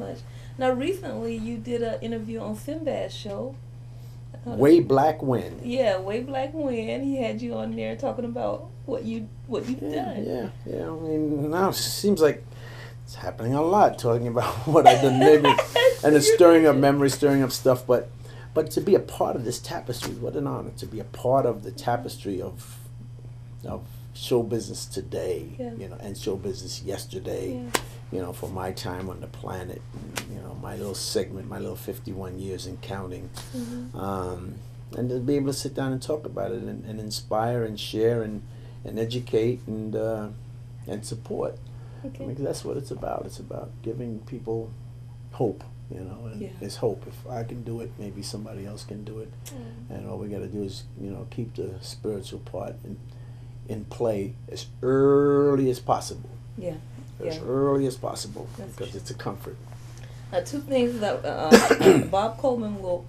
much. Now, recently you did an interview on Sinbad's show. Way Black Wind. Yeah, Way Black Wind. He had you on there talking about what you've done. Yeah. I mean, now it seems like it's happening a lot, talking about what I've done, maybe, and it's stirring up memories, stirring up stuff. But to be a part of this tapestry, what an honor to be a part of the tapestry of show business today, Yeah. And show business yesterday. Yeah. For my time on the planet, my little segment, my little 51 years and counting. And to be able to sit down and talk about it and inspire and share and educate and support. Okay. Because that's what it's about. It's about giving people hope, and Yeah. there's hope. If I can do it, maybe somebody else can do it. And all we got to do is, keep the spiritual part in play as early as possible. Yeah. As Yeah. early as possible, That's because true. it's a comfort. Two things that Bob Coleman will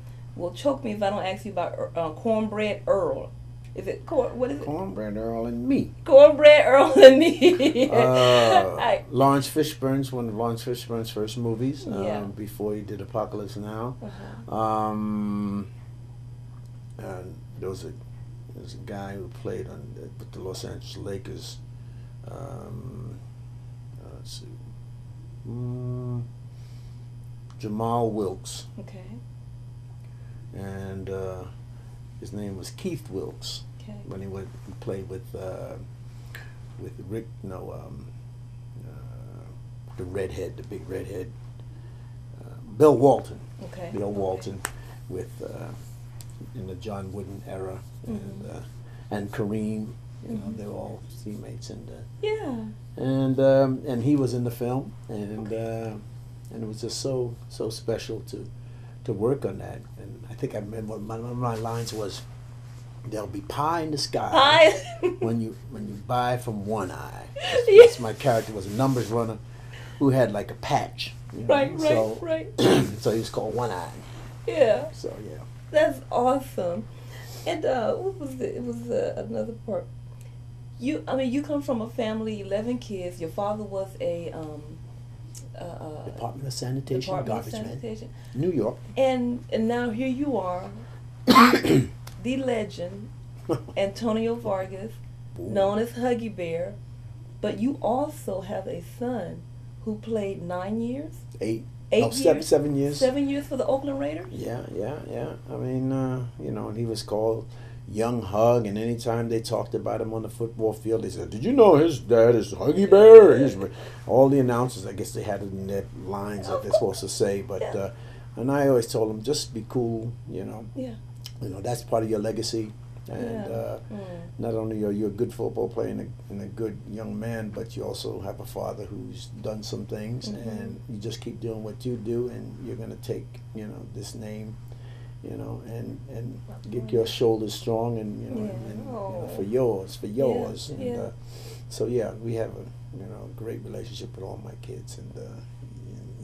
choke me if I don't ask you about Cornbread Earl. Is it what is it? Cornbread Earl and me. Cornbread Earl and me. Lawrence Fishburne's one of Lawrence Fishburne's first movies. Yeah. Before he did Apocalypse Now. And there was a guy who played with the Los Angeles Lakers. Let's see. Jamal Wilkes. Okay. And his name was Keith Wilkes. Okay. When he played with Rick, the redhead, the big redhead, Bill Walton. Okay. Bill Walton, with in the John Wooden era, and Kareem. They're all teammates, and Yeah. and he was in the film, and it was just so special to work on that. And I think I remember one of my lines was, "There'll be pie in the sky Pie. when you buy from one eye." Yeah. That's my character was a numbers runner who had like a patch. Right. So he was called One Eye. Yeah. So yeah. That's awesome. And what was it? It was another part. You come from a family, 11 kids. Your father was a Department of Sanitation, garbage man, New York. And now here you are, the legend, Antonio Fargas, known as Huggy Bear, but you also have a son who played 9 years? 8 years? 7 years. 7 years for the Oakland Raiders? Yeah. I mean, and he was called Young Hug, and anytime they talked about him on the football field, they said, "Did you know his dad is Huggy Bear?" All the announcers, I guess they had it in their lines that they're supposed to say, but and I always told them, just be cool, Yeah. That's part of your legacy, and not only are you a good football player and a good young man, but you also have a father who's done some things, and you just keep doing what you do, and you're going to take this name, and get your shoulders strong, and for yours, and so we have a great relationship with all my kids, and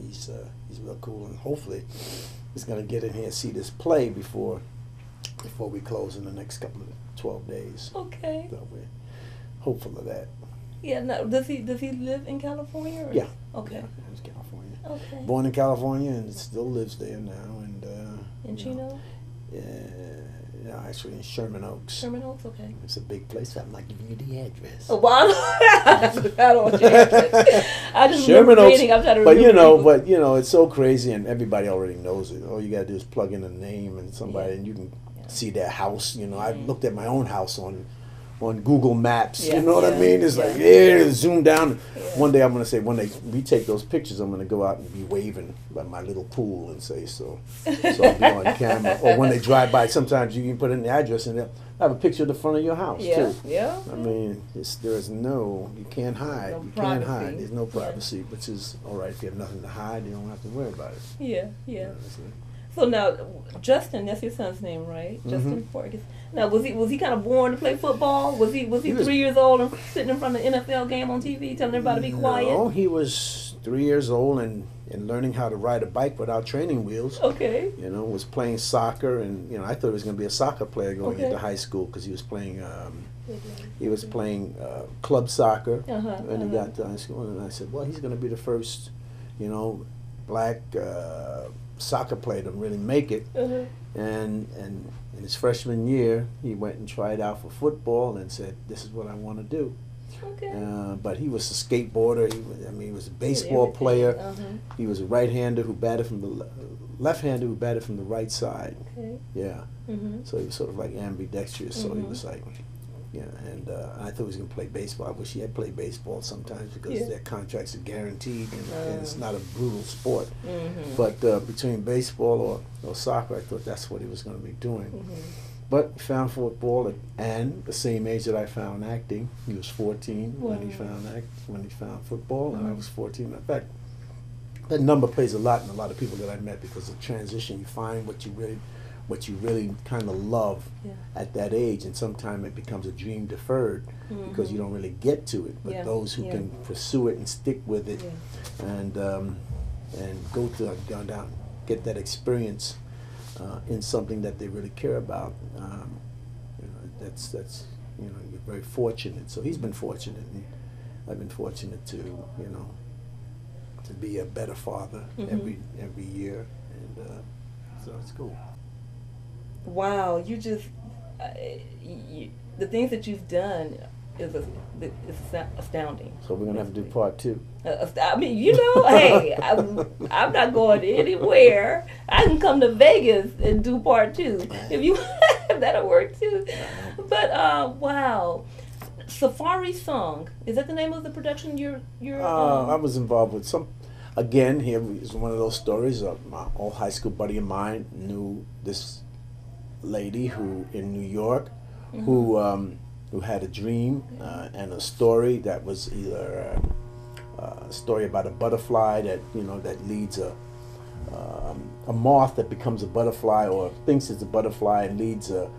he's real cool, and hopefully he's going to get in here and see this play before we close in the next couple of 12 days. Okay. So we're hopeful of that. Yeah. Now, does he live in California? Or? Yeah. Okay. Yeah, he's California. Okay. Born in California and still lives there now, and In Chino? Actually in Sherman Oaks. Sherman Oaks. Okay. It's a big place. I'm not giving you the address. Oh, wow. I don't want your address. I just Sherman remember Oaks, reading. I'm trying to but remember. it's so crazy, and everybody already knows it. All you gotta do is plug in a name and somebody, and you can see their house. I looked at my own house on Google Maps. Yeah, You know what I mean? It's like zoom down. Yeah. One day I'm gonna say, when we take those pictures, I'm gonna go out and be waving by my little pool and say so I'll be on camera. Or when they drive by, sometimes you can put in the address and they'll have a picture of the front of your house too. Yeah. I mean, you can't hide. No You privacy. can't hide. There's no privacy, which is all right. If you have nothing to hide, you don't have to worry about it. Yeah. That's it. So now, Justin, that's your son's name, right? Justin Fargas. Now, was he kind of born to play football? Was he 3 years old and sitting in front of the NFL game on TV, telling everybody to be quiet? No, he was 3 years old and learning how to ride a bike without training wheels. Okay. Was playing soccer, and I thought he was going to be a soccer player going Okay. into high school, because he was playing club soccer when he got to high school, and I said, well, he's going to be the first black soccer player to really make it. And in his freshman year, he went and tried out for football and said, "This is what I want to do." Okay. But he was a skateboarder. He was a baseball player. He was a right-hander who batted from the left-hander who batted from the right side. Okay. Yeah. So he was sort of like ambidextrous. So he was like, yeah. And I thought he was going to play baseball. I wish he had played baseball sometimes because their contracts are guaranteed and it's not a brutal sport. But between baseball or soccer, I thought that's what he was going to be doing. But he found football and the same age that I found acting. He was 14 when he found football, and I was 14. In fact, that number plays a lot in a lot of people that I met because of transition. You find what you really kind of love at that age, and sometimes it becomes a dream deferred because you don't really get to it. But those who can pursue it and stick with it and go down, get that experience in something that they really care about, that's you're very fortunate. So he's been fortunate, and I've been fortunate to to be a better father every year, and so it's cool. Wow, you just the things that you've done is astounding. So we're gonna have to do part 2. I mean, hey, I'm not going anywhere. I can come to Vegas and do part 2 if you that'll work too. But wow, Safari Song, is that the name of the production you're? I was involved with some. Again, here is one of those stories. My old high school buddy of mine knew this lady who in New York, who had a dream and a story that was either a story about a butterfly that that leads a moth that becomes a butterfly or thinks it's a butterfly and leads a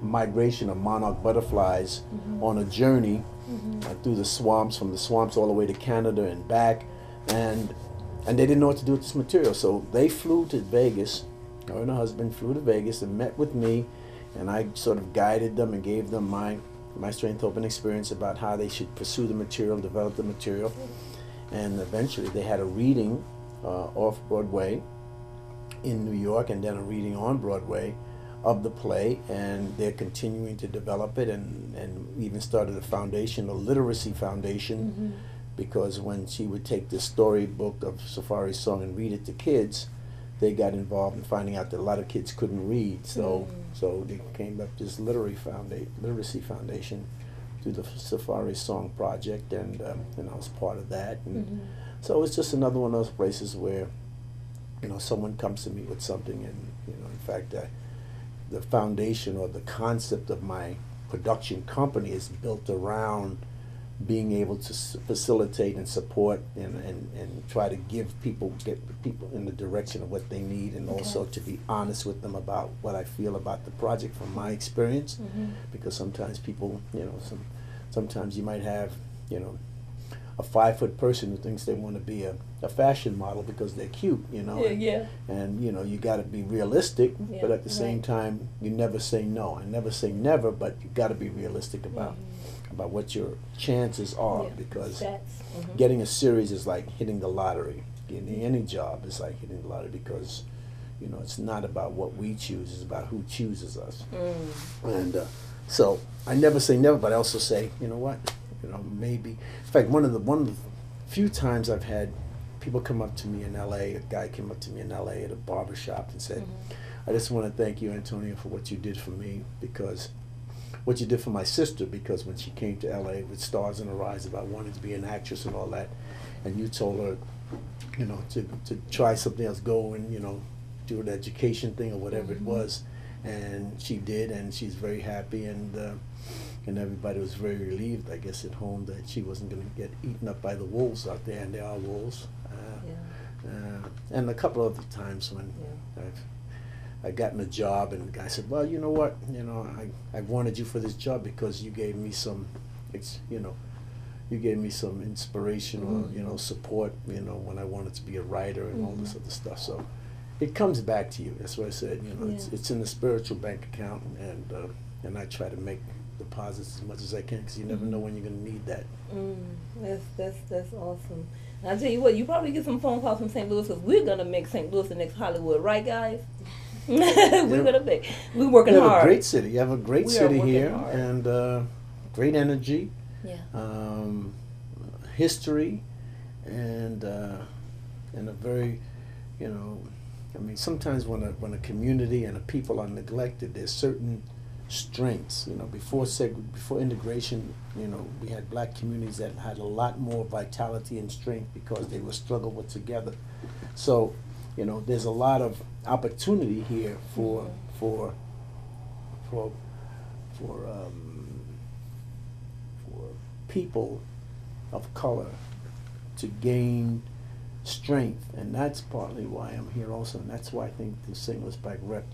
migration of monarch butterflies on a journey through the swamps, from the swamps all the way to Canada and back, and they didn't know what to do with this material, so they flew to Vegas. Her and her husband flew to Vegas and met with me, and I sort of guided them and gave them my strength, hope, and experience about how they should pursue the material, develop the material, and eventually they had a reading off Broadway in New York, and then a reading on Broadway of the play, and they're continuing to develop it, and even started a foundation, a literacy foundation, because when she would take the storybook of Safari Song and read it to kids, they got involved in finding out that a lot of kids couldn't read, so they came up with this literacy foundation through the Safari Song project, and I was part of that, and so it's just another one of those places where someone comes to me with something, and in fact the foundation or the concept of my production company is built around being able to facilitate and support and try to get people in the direction of what they need, and also to be honest with them about what I feel about the project from my experience, because sometimes people, sometimes you might have, a 5-foot person who thinks they want to be a fashion model because they're cute, and you got to be realistic, but at the same time you never say no. I never say never, but you got to be realistic about what your chances are, because getting a series is like hitting the lottery. Getting any job is like hitting the lottery, because it's not about what we choose, it's about who chooses us. And so I never say never, but I also say, what, maybe. In fact, one of the few times I've had people come up to me in LA, a guy came up to me in LA at a barber shop and said, I just want to thank you, Antonio, for what you did for me, because what you did for my sister, because when she came to LA with stars in her eyes about wanting to be an actress and all that, and you told her, to try something else, go and, do an education thing or whatever it was, and she did, and she's very happy, and everybody was very relieved, I guess, at home, that she wasn't going to get eaten up by the wolves out there, and there are wolves. And a couple of other times when I've gotten a job, and the guy said, well, you know what, I wanted you for this job because you gave me some, you gave me some inspiration or, support, when I wanted to be a writer and all this other stuff. So it comes back to you. That's what I said, it's in the spiritual bank account, and I try to make deposits as much as I can, because you never know when you're going to need that. That's awesome. And I tell you what, you probably get some phone calls from St. Louis, because we're gonna make St. Louis the next Hollywood, right, guys? We're working hard. You have a great city. You have a great city here, hard. and great energy. Yeah. History, and a very, you know, I mean, sometimes when a community and a people are neglected, there's certain strengths. You know, before integration, you know, we had black communities that had a lot more vitality and strength because they were struggled together. So, you know, there's a lot of opportunity here for people of color to gain strength, and that's partly why I'm here also, and that's why I think the St. Louis Black Rep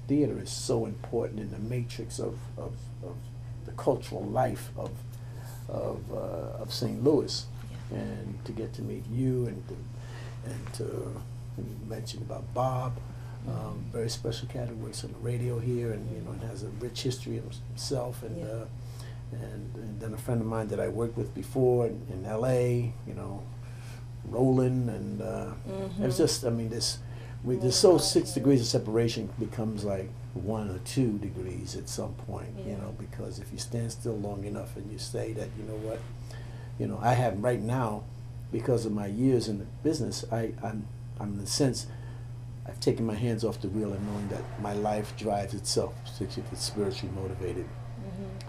Theater is so important in the matrix of the cultural life of St. Louis. Yeah. And to get to meet you and to mention about Bob, very special cat who works on the radio here, and you know, and has a rich history himself, and Yeah. And then a friend of mine that I worked with before in L.A., you know, Roland, and it's just, I mean, there's 6 degrees of separation becomes like 1 or 2 degrees at some point, Yeah. you know, because if you stand still long enough and you say that, you know what, you know, I have right now, because of my years in the business, I'm in a sense, I've taken my hands off the wheel and knowing that my life drives itself, particularly if it's spiritually motivated.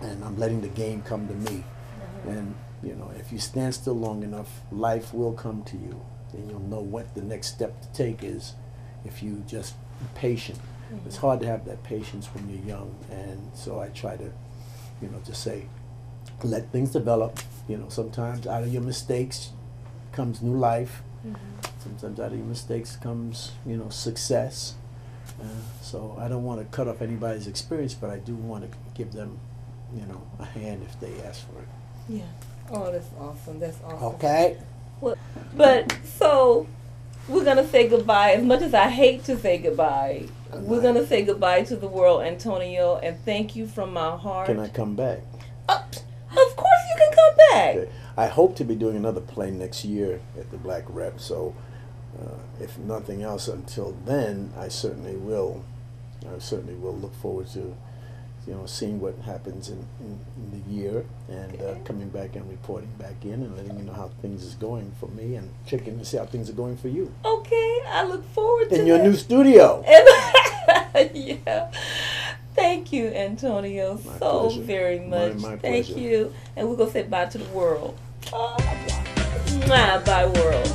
And I'm letting the game come to me. And, you know, if you stand still long enough, life will come to you. And you'll know what the next step to take is if you just be patient. It's hard to have that patience when you're young. And so I try to, you know, just say, let things develop. You know, sometimes out of your mistakes comes new life. Sometimes out of your mistakes comes, you know, success. So I don't want to cut off anybody's experience, but I do want to give them, you know, a hand if they ask for it. Yeah. Oh, that's awesome. That's awesome. Okay. Well, but so we're gonna say goodbye. As much as I hate to say goodbye, we're gonna say goodbye to the world, Antonio, and thank you from my heart. Can I come back? Of course you can come back. Okay. I hope to be doing another play next year at the Black Rep. So, if nothing else, until then, I certainly will look forward to, you know, seeing what happens in the year, and coming back and reporting back in and letting you know how things is going for me, and checking to see how things are going for you. Okay, I look forward to in your new studio. Yeah. Thank you, Antonio, My so pleasure. very much. My Thank pleasure. you. And we're going to say bye to the world. Bye, world.